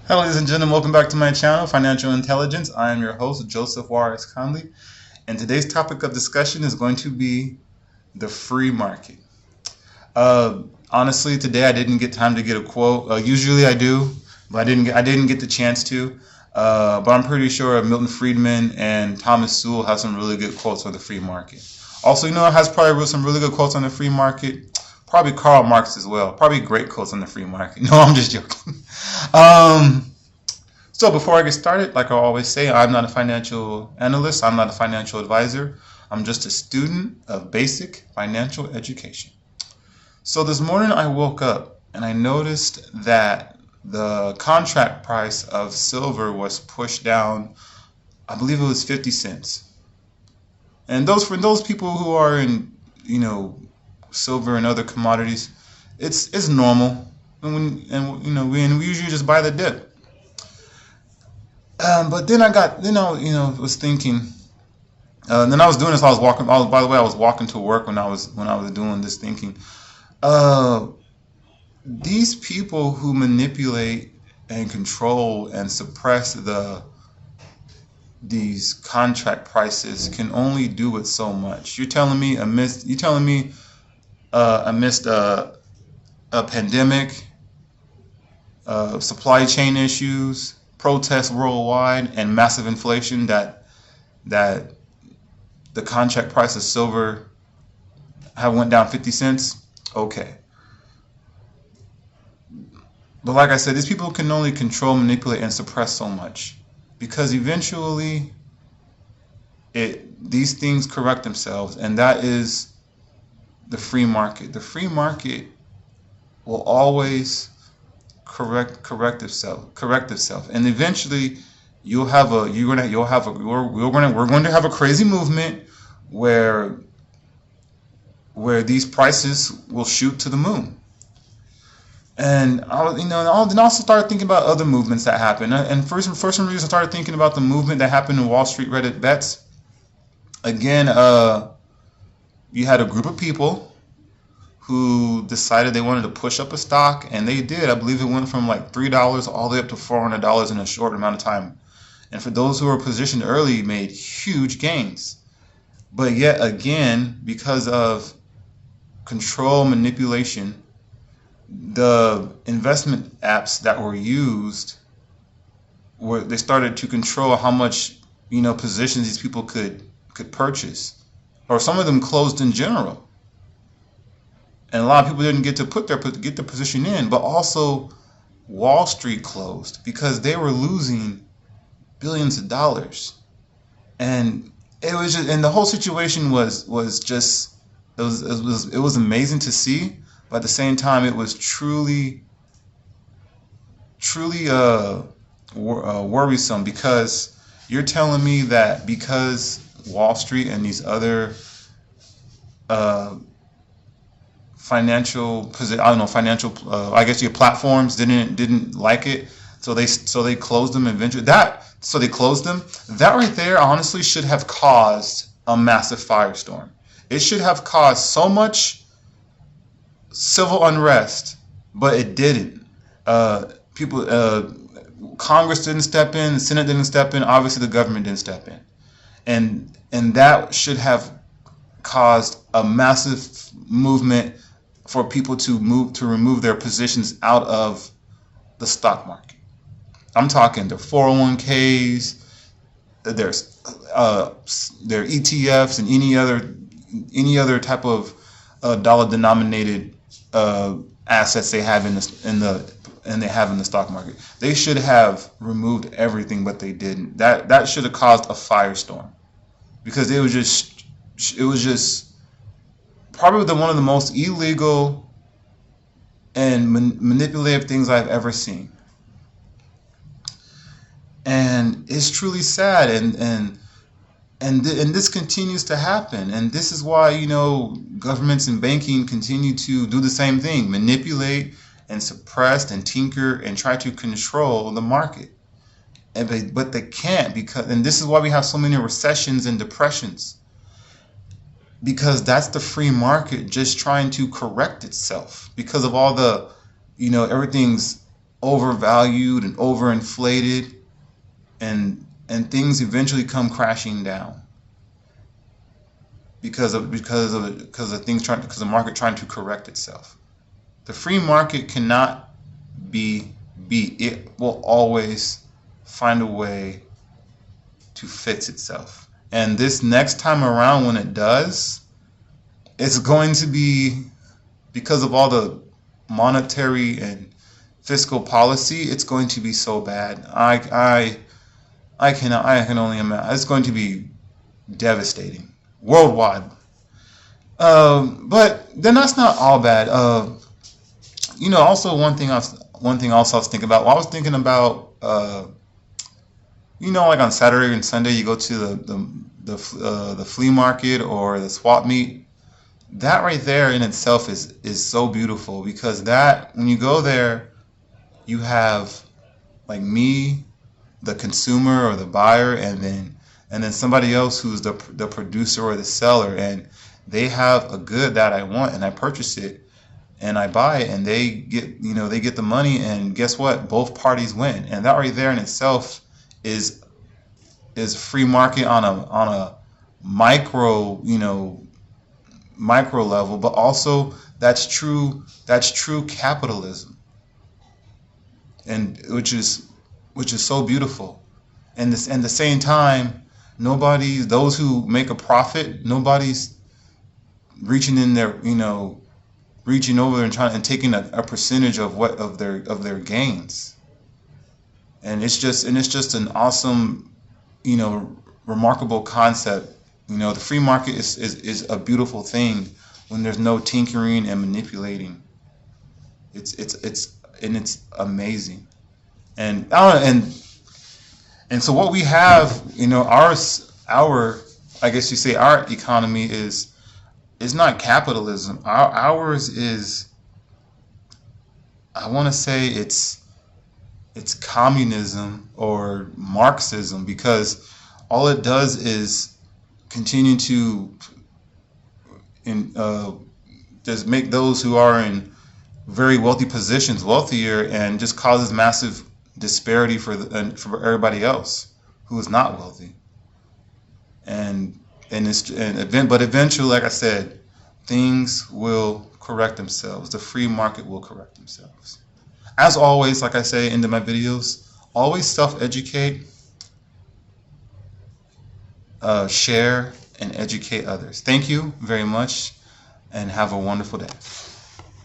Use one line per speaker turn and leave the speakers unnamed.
Hello, ladies and gentlemen. Welcome back to my channel, Financial Intelligence. I am your host, Joseph Juarez Conley, and today's topic of discussion is going to be the free market. Honestly, today I didn't get time to get a quote. Usually I do, but I didn't get the chance to. But I'm pretty sure Milton Friedman and Thomas Sowell have some really good quotes on the free market. Also, it has probably some really good quotes on the free market. Probably Karl Marx as well. Probably great quotes on the free market. No, I'm just joking. Um, so before I get started, like I always say, I'm not a financial analyst. I'm not a financial advisor. I'm just a student of basic financial education. So this morning I woke up and I noticed that the contract price of silver was pushed down. I believe it was 50 cents. And for those people who are in, silver and other commodities, it's normal. And we usually just buy the dip. But then I got, was thinking. Then I was doing this. I was walking. By the way, I was walking to work when I was doing this thinking. Uh, these people who manipulate and control and suppress these contract prices can only do it so much. Amidst a pandemic, supply chain issues, protests worldwide, and massive inflation that the contract price of silver have went down 50 cents. Okay. But like I said, these people can only control, manipulate, and suppress so much, because eventually these things correct themselves, and that is the free market. The free market will always correct itself, and eventually we're going to have a crazy movement where these prices will shoot to the moon. And then also started thinking about other movements that happen. And first some reason I started thinking about the movement that happened in Wall Street Reddit bets. Again, you had a group of people who decided they wanted to push up a stock, and they did. I believe it went from like $3 all the way up to $400 in a short amount of time. And for those who were positioned early, made huge gains. But yet again, because of control manipulation, the investment apps that were used they started to control how much positions these people could purchase, or some of them closed in general, and a lot of people didn't get to get their position in. But also Wall Street closed because they were losing billions of dollars, and the whole situation was just it was amazing to see. But at the same time, it was truly worrisome, because you're telling me that because Wall Street and these other I guess your platforms didn't like it, so they closed them eventually. They closed them. That right there, honestly, should have caused a massive firestorm. It should have caused so much civil unrest, but it didn't. Congress didn't step in, the Senate didn't step in, obviously the government didn't step in, and that should have caused a massive movement for people to remove their positions out of the stock market. I'm talking their 401ks, their ETFs, and any other type of dollar denominated assets they have in the stock market. They should have removed everything, but they didn't. That should have caused a firestorm, because it was just probably one of the most illegal and manipulative things I've ever seen. And it's truly sad, and this continues to happen, and this is why governments and banking continue to do the same thing: manipulate and suppress and tinker and try to control the market. But they can't, and this is why we have so many recessions and depressions, because that's the free market just trying to correct itself because of all the, everything's overvalued and overinflated, and things eventually come crashing down because of the market trying to correct itself. The free market cannot be beat. It will always find a way to fix itself. And this next time around, when it does, it's going to be, because of all the monetary and fiscal policy, it's going to be so bad. I can only imagine. It's going to be devastating worldwide. But then that's not all bad. Also one thing also I was thinking about. Well, I was thinking about like on Saturday and Sunday, you go to the flea market or the swap meet. That right there in itself is so beautiful, because that, when you go there, you have like me, the consumer or the buyer, and then somebody else who's the producer or the seller, and they have a good that I want, and I purchase it and I buy it, and they get the money, and guess what? Both parties win. And that right there in itself is free market on a micro level, but also that's true capitalism, and which is so beautiful. And at the same time, those who make a profit, nobody's reaching in there, reaching over and taking a percentage of their gains. And it's just an awesome, remarkable concept. The free market is a beautiful thing when there's no tinkering and manipulating. It's amazing. And so what we have, our I guess you say our economy is not capitalism. Ours is, I want to say it's communism or Marxism, because all it does is continue to just make those who are in very wealthy positions wealthier, and just causes massive disparity for everybody else who is not wealthy. But eventually, like I said, things will correct themselves. The free market will correct themselves. As always, like I say in my videos, always self-educate, share, and educate others. Thank you very much, and have a wonderful day.